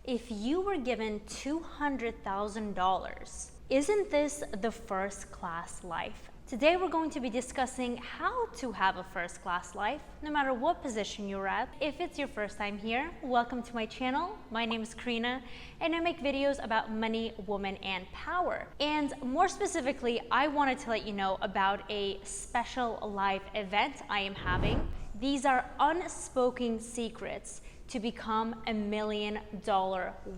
If you were given $200,000, isn't this the first class life? Today we're going to be discussing how to have a first class life, no matter what position you're at. If it's your first time here, welcome to my channel. My name is Karina, and I make videos about money, women, and power. And more specifically, I wanted to let you know about a special live event I am having. These are unspoken secrets to become $1 million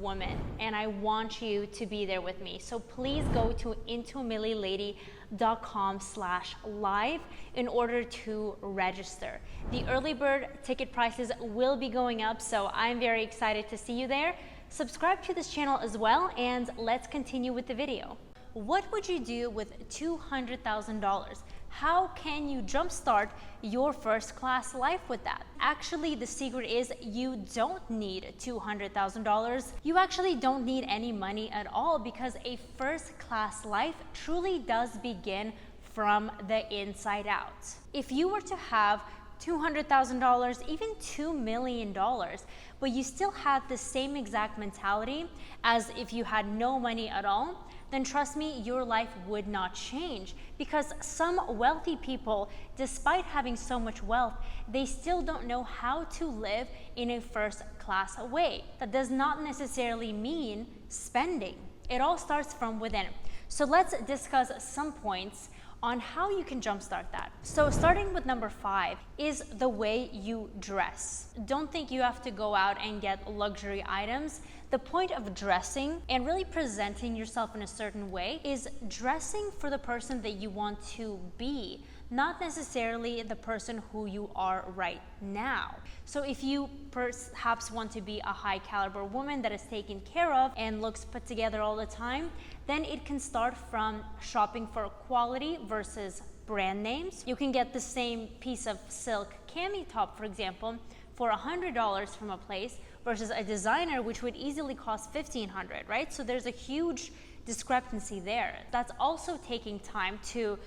woman, and I want you to be there with me. So please go to intoamillylady.com/live in order to register. The early bird ticket prices will be going up, so I'm very excited to see you there. Subscribe to this channel as well, and let's continue with the video. What would you do with $200,000? How can you jumpstart your first class life with that? Actually, the secret is you don't need $200,000. You actually don't need any money at all, because a first class life truly does begin from the inside out. If you were to have $200,000, even $2 million, but you still have the same exact mentality as if you had no money at all, then trust me, your life would not change. Because some wealthy people, despite having so much wealth, they still don't know how to live in a first class way. That does not necessarily mean spending. It all starts from within. So let's discuss some points on how you can jumpstart that. So starting with number 5 is the way you dress. Don't think you have to go out and get luxury items. The point of dressing and really presenting yourself in a certain way is dressing for the person that you want to be, not necessarily the person who you are right now. So if you perhaps want to be a high caliber woman that is taken care of and looks put together all the time, then it can start from shopping for quality versus brand names. You can get the same piece of silk cami top, for example, for $100 from a place versus a designer, which would easily cost $1,500, right? So there's a huge discrepancy there. That's also taking time to,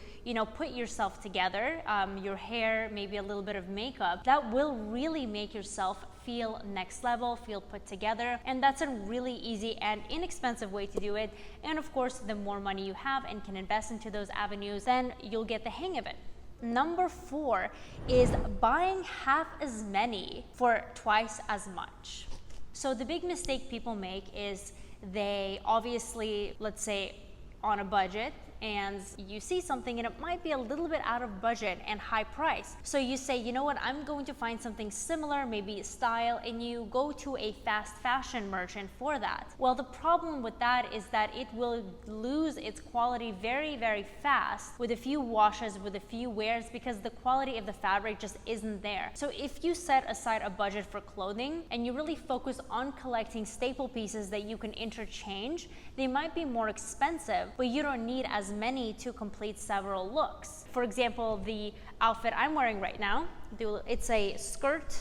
put yourself together, your hair, maybe a little bit of makeup. That will really make yourself feel next level, feel put together. And that's a really easy and inexpensive way to do it. And of course, the more money you have and can invest into those avenues, then you'll get the hang of it. Number 4 is buying half as many for twice as much. So the big mistake people make is they obviously, let's say, on a budget, and you see something and it might be a little bit out of budget and high price. So you say, you know what, I'm going to find something similar, maybe style, and you go to a fast fashion merchant for that. Well, the problem with that is that it will lose its quality very, very fast with a few washes, with a few wears, because the quality of the fabric just isn't there. So if you set aside a budget for clothing and you really focus on collecting staple pieces that you can interchange, they might be more expensive, but you don't need as many to complete several looks. For example, the outfit I'm wearing right now, it's a skirt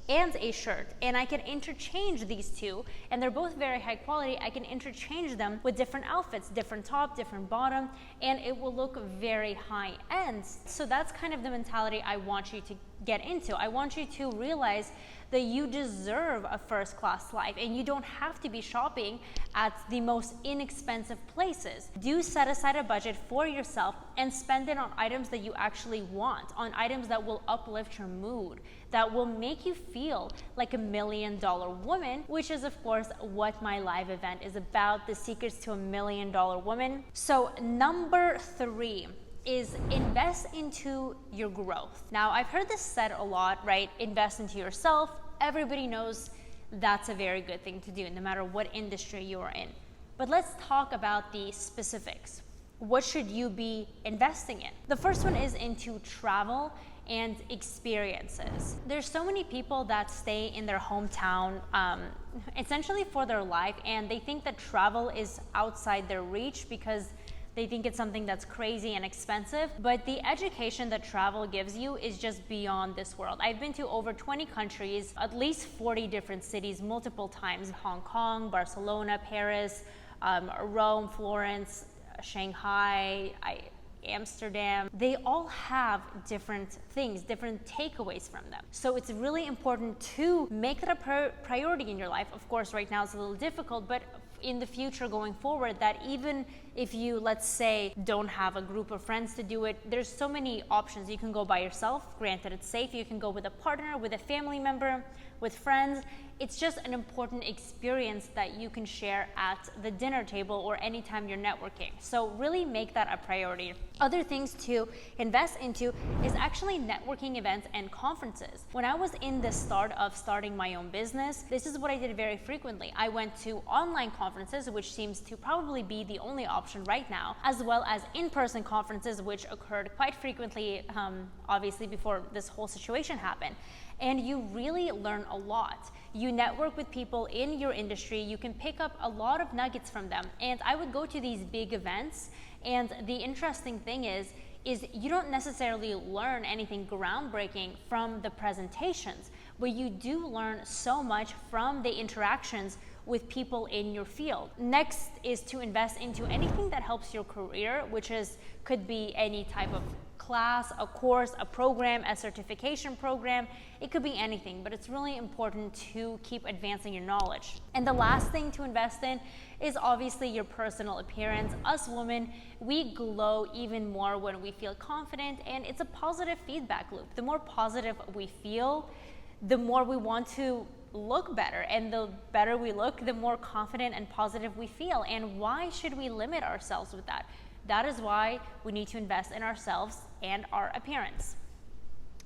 and a shirt, and I can interchange these two, and they're both very high quality. I can interchange them with different outfits, different top, different bottom, and it will look very high end. So that's kind of the mentality I want you to get into. I want you to realize that you deserve a first class life, and you don't have to be shopping at the most inexpensive places. Do set aside a budget for yourself and spend it on items that you actually want, on items that will uplift your mood, that will make you feel like $1 million woman, which is of course what my live event is about, the secrets to $1 million woman. So number 3 is invest into your growth. Now, I've heard this said a lot, right? Invest into yourself. Everybody knows that's a very good thing to do, no matter what industry you are in. But let's talk about the specifics. What should you be investing in? The first one is into travel and experiences. There's so many people that stay in their hometown essentially for their life, and they think that travel is outside their reach because they think it's something that's crazy and expensive, but the education that travel gives you is just beyond this world. I've been to over 20 countries, at least 40 different cities multiple times: Hong Kong, Barcelona, Paris, Rome, Florence, Shanghai, Amsterdam, they all have different things, different takeaways from them. So it's really important to make that a priority in your life. Of course, right now it's a little difficult, but in the future going forward, that even if you, let's say, don't have a group of friends to do it, there's so many options. You can go by yourself, granted it's safe. You can go with a partner, with a family member, with friends. It's just an important experience that you can share at the dinner table or anytime you're networking. So really make that a priority. Other things to invest into is actually networking events and conferences. When I was in the start of starting my own business, this is what I did very frequently. I went to online conferences, which seems to probably be the only option right now, as well as in-person conferences, which occurred quite frequently, obviously before this whole situation happened. And you really learn a lot. You network with people in your industry, you can pick up a lot of nuggets from them. And I would go to these big events, and the interesting thing is you don't necessarily learn anything groundbreaking from the presentations, but you do learn so much from the interactions with people in your field. Next is to invest into anything that helps your career, which could be any type of class, a course, a program, a certification program. It could be anything, but it's really important to keep advancing your knowledge. And the last thing to invest in is obviously your personal appearance. Us women, we glow even more when we feel confident, and it's a positive feedback loop. The more positive we feel, the more we want to look better, and the better we look, the more confident and positive we feel. And why should we limit ourselves with that? That is why we need to invest in ourselves and our appearance.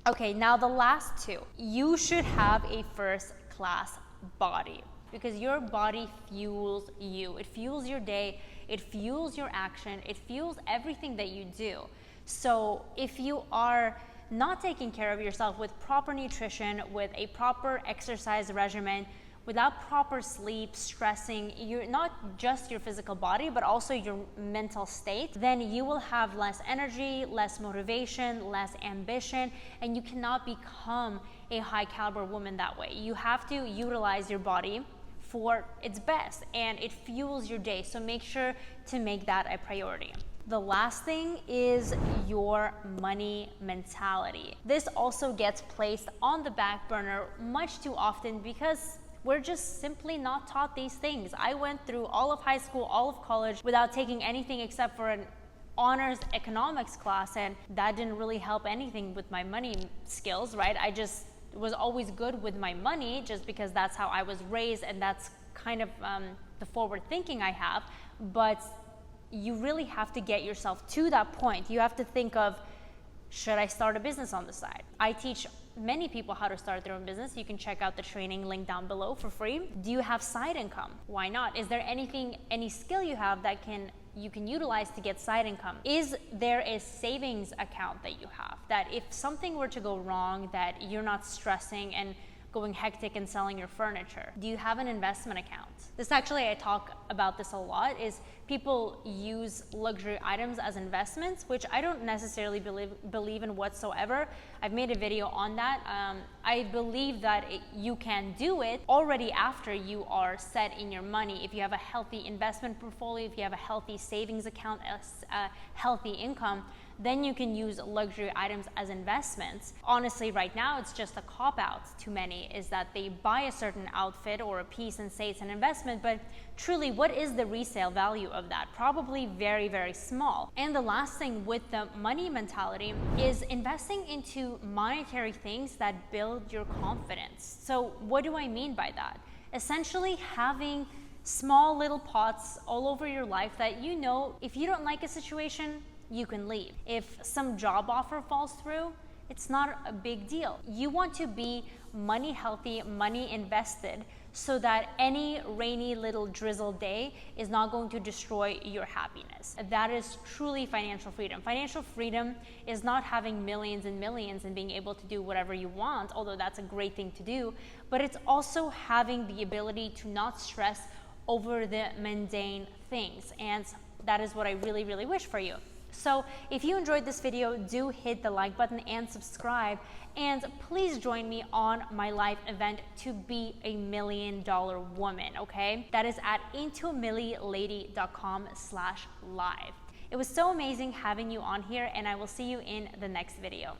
Okay, now the last two. You should have a first-class body, because your body fuels you. It fuels your day, it fuels your action, it fuels everything that you do. So if you are not taking care of yourself with proper nutrition, with a proper exercise regimen, without proper sleep, stressing, you're not just your physical body, but also your mental state, then you will have less energy, less motivation, less ambition, and you cannot become a high caliber woman that way. You have to utilize your body for its best, and it fuels your day. So make sure to make that a priority. The last thing is your money mentality. This also gets placed on the back burner much too often because we're just simply not taught these things. I went through all of high school, all of college without taking anything except for an honors economics class, and that didn't really help anything with my money skills, right? I just was always good with my money just because that's how I was raised, and that's kind of the forward thinking I have. But you really have to get yourself to that point. You have to think of, should I start a business on the side? I teach many people how to start their own business. You can check out the training link down below for free. Do you have side income? Why not? Is there any skill you have that you can utilize to get side income? Is there a savings account that you have that if something were to go wrong, that you're not stressing and going hectic and selling your furniture? Do you have an investment account? This actually, I talk about this a lot, is people use luxury items as investments, which I don't necessarily believe in whatsoever. I've made a video on that. I believe that you can do it already after you are set in your money. If you have a healthy investment portfolio, if you have a healthy savings account, a healthy income, then you can use luxury items as investments. Honestly, right now, it's just a cop-out to many, is that they buy a certain outfit or a piece and say it's an investment, but truly, what is the resale value of that? Probably very, very small. And the last thing with the money mentality is investing into monetary things that build your confidence. So what do I mean by that? Essentially, having small little pots all over your life that you know, if you don't like a situation, you can leave. If some job offer falls through, it's not a big deal. You want to be money healthy, money invested, so that any rainy little drizzle day is not going to destroy your happiness. That is truly financial freedom. Financial freedom is not having millions and millions and being able to do whatever you want, although that's a great thing to do, but it's also having the ability to not stress over the mundane things. And that is what I really, really wish for you. So if you enjoyed this video, do hit the like button and subscribe, and please join me on my live event to be a $1 million woman, okay? That is at intomillilady.com/live. It was so amazing having you on here, and I will see you in the next video.